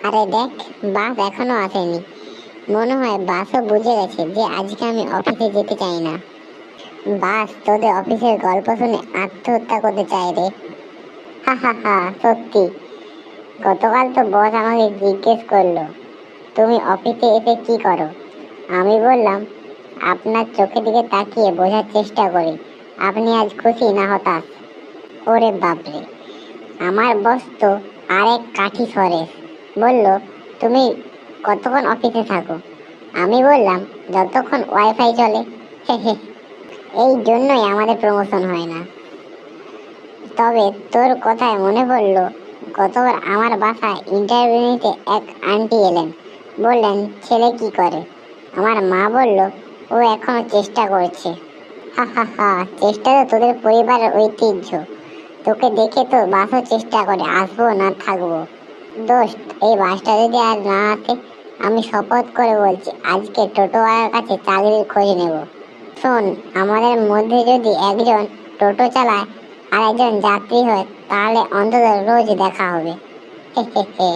আরে দেখ, বাস এখনো আসেনি। মনে হয় বাসও বুঝে গেছে যে আজকে আমি অফিসে যেতে চাই না। বাস তোদের অফিসের গল্প শুনে আত্মহত্যা করতে চায় রে। হা হা হা, সত্যি। গতকাল তো বস আমাকে জিজ্ঞেস করলো, তুমি অফিসে এসে কি করো? আমি বললাম, আপনার চোখের দিকে তাকিয়ে বোঝার চেষ্টা করি আপনি আজ খুশি না হতাশ। ওরে বাপরে, আমার বস তো আরেক কাঠি সরে বলল, তুমি কতক্ষণ অফিসে থাকো? আমি বললাম, যতক্ষণ ওয়াইফাই চলে। এই জন্যই আমাদের প্রমোশন হয় না। তবে তোর কথায় মনে পড়লো, গতবার আমার বাসায় ইন্টারভিউ নিতে এক আন্টি এলেন। বললেন, ছেলে কি করে? আমার মা বলল, ও এখনো চেষ্টা করছে। হা হা হা, চেষ্টা তো তোদের পরিবারের ঐতিহ্য। তোকে দেখে তো বাসও চেষ্টা করে আসবো না থাকবো। দোস্ত, এই বাসটা যদি আর না আসে, আমি শপথ করে বলছি আজকে টোটোওয়ালার কাছে চাকরির খোঁজ নেব। শোন, আমাদের মধ্যে যদি একজন টোটো চালায় আর একজন যাত্রী হয়, তাহলে অন্তত রোজ দেখা হবে। হে হে হে।